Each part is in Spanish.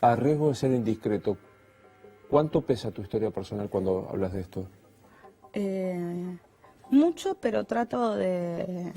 A riesgo de ser indiscreto, ¿cuánto pesa tu historia personal cuando hablas de esto? Mucho, pero trato de,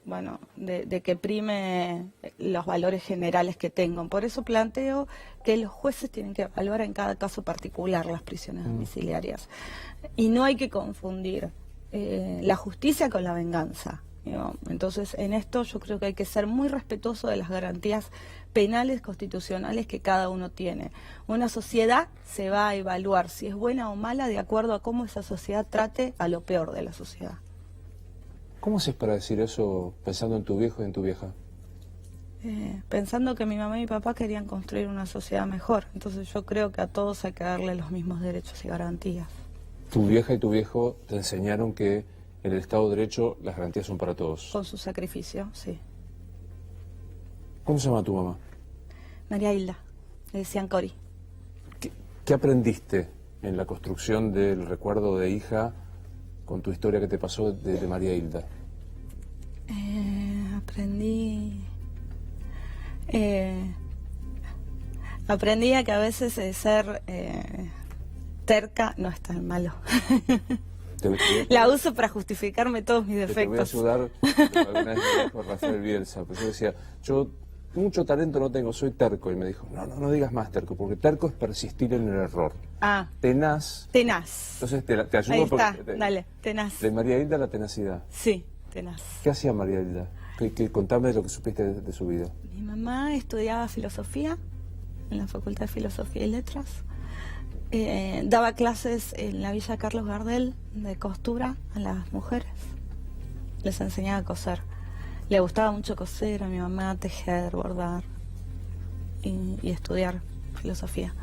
bueno, de que prime los valores generales que tengo. Por eso planteo que los jueces tienen que evaluar en cada caso particular las prisiones domiciliarias. Y no hay que confundir la justicia con la venganza. ¿No? Entonces, en esto yo creo que hay que ser muy respetuoso de las garantías penales, constitucionales que cada uno tiene. Una sociedad se va a evaluar si es buena o mala de acuerdo a cómo esa sociedad trate a lo peor de la sociedad. ¿Cómo haces para decir eso pensando en tu viejo y en tu vieja? Pensando que mi mamá y mi papá querían construir una sociedad mejor. Entonces yo creo que a todos hay que darle los mismos derechos y garantías. Tu vieja y tu viejo te enseñaron que en el Estado de Derecho las garantías son para todos. Con su sacrificio, sí. ¿Cómo se llama tu mamá? María Hilda, le decían Cori. ¿Qué aprendiste en la construcción del recuerdo de hija con tu historia que te pasó de María Hilda? Aprendí a que a veces ser terca no es tan malo. La uso para justificarme todos mis defectos. Te voy a ayudar, alguna vez me dijo Rafael Bielsa, pues yo decía, yo mucho talento no tengo, soy terco, y me dijo, no digas más terco, porque terco es persistir en el error. Ah. Tenaz. Tenaz. Entonces te ayudo. Ahí está, porque, dale, tenaz. De María Hilda la tenacidad. Sí, tenaz. ¿Qué hacía María Hilda? Contame lo que supiste de su vida. Mi mamá estudiaba filosofía en la Facultad de Filosofía y Letras. Daba clases en la Villa Carlos Gardel de costura a las mujeres. Les enseñaba a coser. Le gustaba mucho coser a mi mamá, tejer, bordar y estudiar filosofía.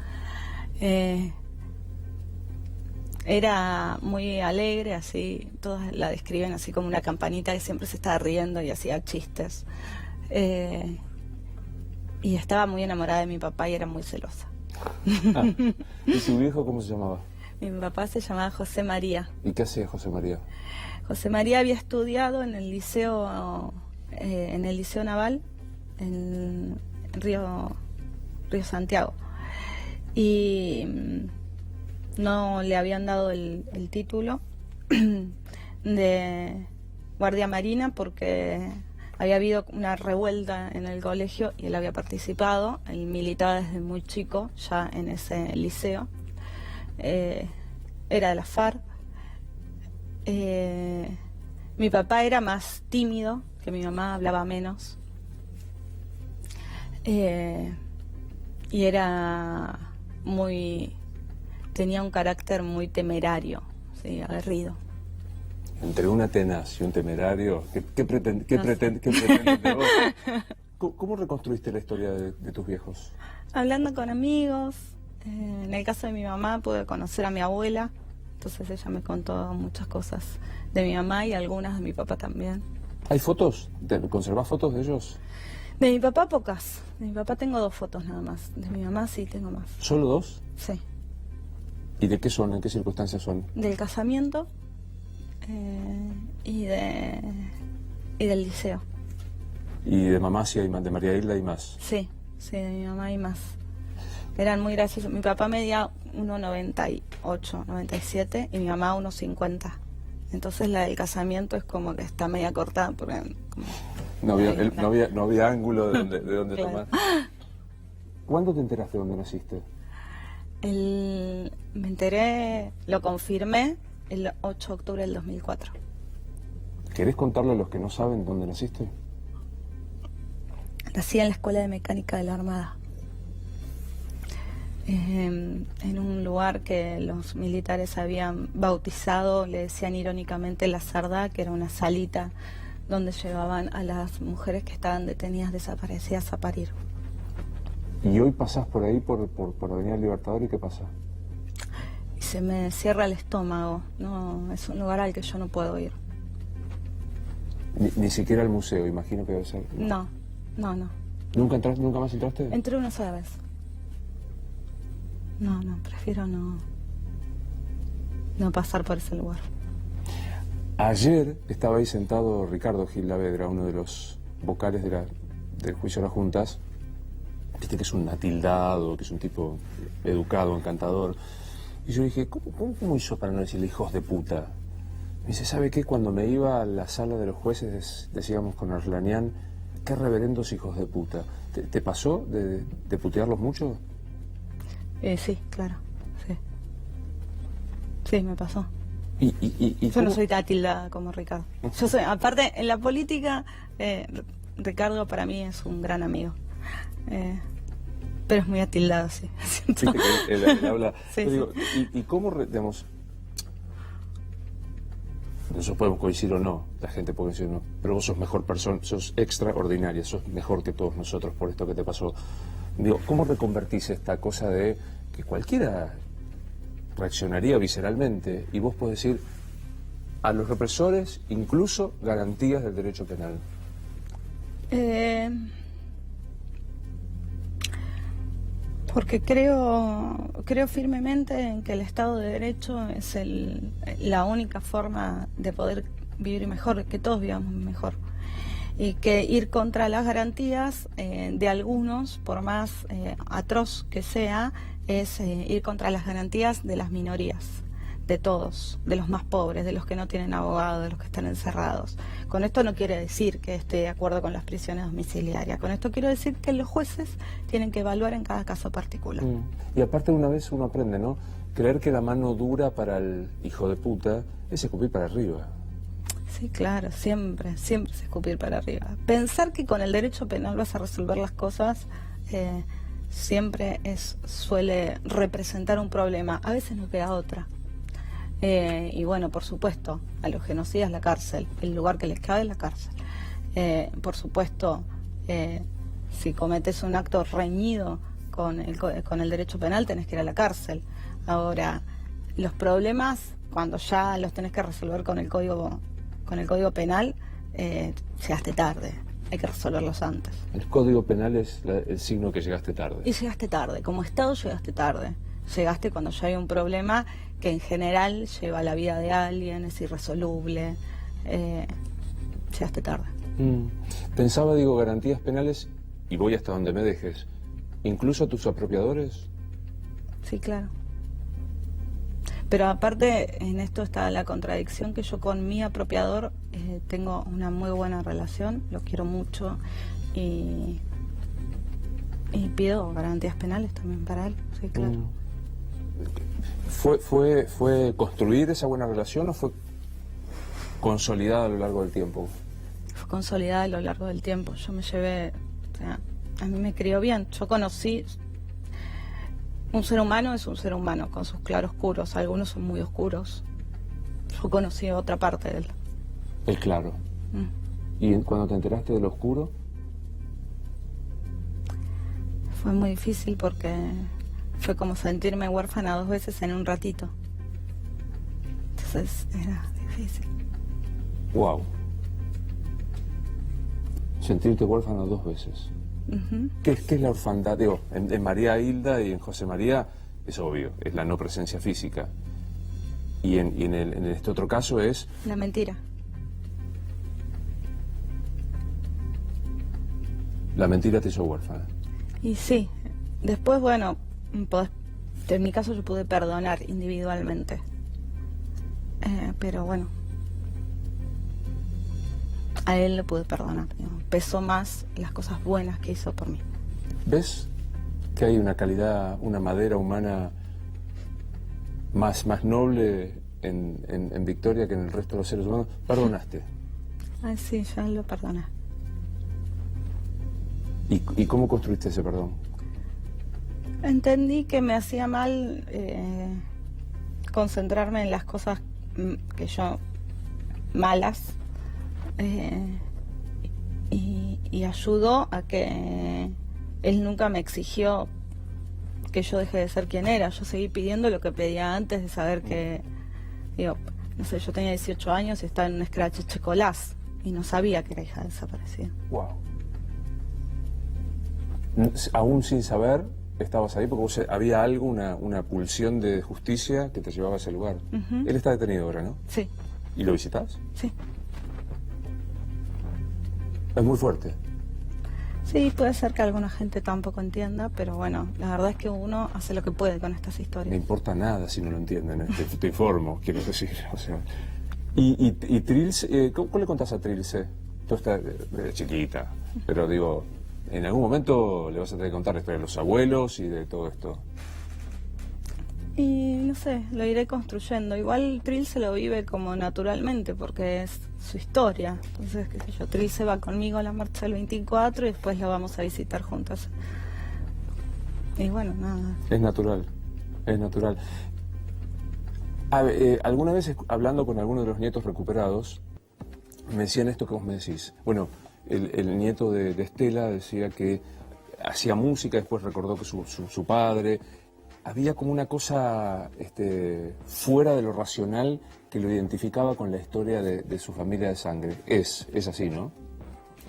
Era muy alegre, así, todas la describen así como una campanita que siempre se estaba riendo y hacía chistes. Y estaba muy enamorada de mi papá y era muy celosa. ¿Y su viejo cómo se llamaba? Mi papá se llamaba José María. ¿Y qué hacía José María? José María había estudiado en el liceo naval en Río Santiago y no le habían dado el título de guardia marina porque había habido una revuelta en el colegio y él había participado. Él militaba desde muy chico ya en ese liceo. Era de la FARC. Mi papá era más tímido que mi mamá, hablaba menos. Y tenía un carácter muy temerario, ¿sí? Aguerrido. Entre una tenaz y un temerario, ¿qué pretende de vos? ¿Cómo reconstruiste la historia de tus viejos? Hablando con amigos. En el caso de mi mamá pude conocer a mi abuela, entonces ella me contó muchas cosas de mi mamá y algunas de mi papá también. ¿Hay fotos? ¿Conservás fotos de ellos? De mi papá pocas. De mi papá tengo 2 fotos nada más. De mi mamá sí tengo más. ¿Solo 2? Sí. ¿Y de qué son? ¿En qué circunstancias son? Del casamiento y del liceo. ¿Y de mamá sí hay más? ¿De María Hilda hay más? Sí, de mi mamá hay más. Eran muy graciosos. Mi papá medía 1,98, 97 y mi mamá 1,50. Entonces la del casamiento es como que está media cortada porque no había ángulo de dónde claro. tomar. ¿Cuándo te enteraste de dónde naciste? Me enteré, lo confirmé el 8 de octubre del 2004. ¿Querés contarle a los que no saben dónde naciste? Nací en la Escuela de Mecánica de la Armada. En un lugar que los militares habían bautizado, le decían irónicamente la Sardá, que era una salita donde llevaban a las mujeres que estaban detenidas, desaparecidas, a parir. Y hoy pasás por ahí, por Avenida Libertador, ¿y qué pasa? Y se me cierra el estómago. No, es un lugar al que yo no puedo ir. Ni siquiera al museo, imagino que debe ser. No. ¿Nunca más entraste? Entré una sola vez. No, prefiero no pasar por ese lugar. Ayer estaba ahí sentado Ricardo Gil Lavedra, uno de los vocales del juicio de las juntas, viste que es un atildado, que es un tipo educado, encantador. Y yo dije, ¿cómo hizo para no decirle hijos de puta? Me dice, ¿sabe qué? Cuando me iba a la sala de los jueces, decíamos con Arlanian, qué reverendos hijos de puta. ¿Te pasó de putearlos mucho? Sí, claro, sí. Sí, me pasó. ¿Y yo no soy tan tildada como Ricardo. Yo soy, aparte, en la política, Ricardo para mí es un gran amigo. Pero es muy atildado, sí. Viste que él habla. Sí, yo digo, ¿y cómo, digamos, nosotros podemos coincidir o no, la gente puede coincidir o no, pero vos sos mejor persona, sos extraordinaria, sos mejor que todos nosotros por esto que te pasó. Digo, ¿cómo reconvertís esta cosa de que cualquiera reaccionaría visceralmente y vos podés decir a los represores incluso garantías del derecho penal? Porque creo firmemente en que el Estado de Derecho es la única forma de poder vivir mejor, que todos vivamos mejor. Y que ir contra las garantías de algunos, por más atroz que sea, es ir contra las garantías de las minorías, de todos, de los más pobres, de los que no tienen abogado, de los que están encerrados. Con esto no quiere decir que esté de acuerdo con las prisiones domiciliarias. Con esto quiero decir que los jueces tienen que evaluar en cada caso particular. Y aparte una vez uno aprende, ¿no? Creer que la mano dura para el hijo de puta es escupir para arriba. Sí, claro, siempre es escupir para arriba. Pensar que con el derecho penal vas a resolver las cosas siempre suele representar un problema. A veces no queda otra. Y bueno, por supuesto, a los genocidas la cárcel, el lugar que les cabe es la cárcel. Por supuesto, si cometes un acto reñido con el derecho penal, tenés que ir a la cárcel. Ahora, los problemas, cuando ya los tenés que resolver con el código penal, llegaste tarde. Hay que resolverlos antes. El código penal es el signo que llegaste tarde. Y llegaste tarde. Como Estado llegaste tarde. Llegaste cuando ya hay un problema que en general lleva la vida de alguien, es irresoluble. Llegaste tarde. Pensaba, digo, garantías penales, y voy hasta donde me dejes, ¿incluso a tus apropiadores? Sí, claro. Pero aparte, en esto está la contradicción que yo con mi apropiador tengo una muy buena relación, lo quiero mucho y pido garantías penales también para él, sí, claro. ¿Fue construir esa buena relación o fue consolidada a lo largo del tiempo? Fue consolidada a lo largo del tiempo. Yo me llevé, o sea, a mí me crió bien. Yo conocí, un ser humano es un ser humano con sus claroscuros, algunos son muy oscuros. Yo conocí otra parte de él. El claro. ¿Y cuando te enteraste del oscuro? Fue muy difícil porque fue como sentirme huérfana 2 veces en un ratito. Entonces era difícil. Wow. Sentirte huérfano 2 veces. ¿Qué es la orfandad? Digo, en María Hilda y en José María es obvio, es la no presencia física. Y en este otro caso es... La mentira. La mentira te hizo huérfana. Y sí, después, bueno, en mi caso yo pude perdonar individualmente. Pero bueno, a él le pude perdonar. Digamos. Pesó más las cosas buenas que hizo por mí. ¿Ves que hay una calidad, una madera humana más noble en Victoria que en el resto de los seres humanos? ¿Perdonaste? Ay, sí, ya lo perdoné. ¿Y cómo construiste ese perdón? Entendí que me hacía mal concentrarme en las cosas que yo malas y ayudó a que él nunca me exigió que yo deje de ser quien era. Yo seguí pidiendo lo que pedía antes de saber que, digo, no sé, yo tenía 18 años y estaba en un scratch chocolás y no sabía que era hija desaparecida. Wow. Aún sin saber, estabas ahí porque había algo, una pulsión de justicia que te llevaba a ese lugar. Él está detenido ahora, ¿no? Sí. ¿Y lo visitas? Sí. Es muy fuerte. Sí, puede ser que alguna gente tampoco entienda, pero bueno, la verdad es que uno hace lo que puede con estas No historias. importa nada si no lo entienden, te informo, quiero decir. O sea. Y Trilce, ¿cómo le contás a Trilce? Tú estás desde chiquita, pero digo, en algún momento le vas a tener que contar la historia de los abuelos y de todo esto. Y no sé, lo iré construyendo. Igual Trilce lo vive como naturalmente, porque es su historia. Entonces, qué sé yo, Trilce va conmigo a la marcha del 24 y después lo vamos a visitar juntas. Y bueno, nada. Es natural, es natural. Alguna vez hablando con alguno de los nietos recuperados, me decían esto que vos me decís. Bueno, el nieto de Estela decía que hacía música, después recordó que su padre... Había como una cosa fuera de lo racional que lo identificaba con la historia de su familia de sangre. Es así, ¿no?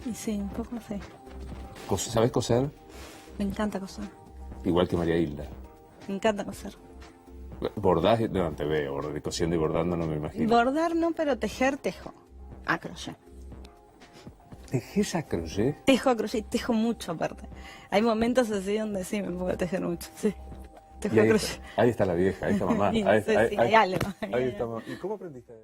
Y sí, un poco sí. ¿Sabés coser? Me encanta coser. Igual que María Hilda. Me encanta coser. ¿Bordás? No, te veo, cosiendo y bordando no me imagino. Bordar no, pero tejer, tejo. A crochet. ¿Tejés a crochet? Tejo a crochet, tejo mucho aparte. Hay momentos así donde sí me pongo a tejer mucho, sí. Tejo Y a ahí crochet. está la vieja, ahí está mamá. Y no sé si hay algo. Ahí está mamá. ¿Y cómo aprendiste?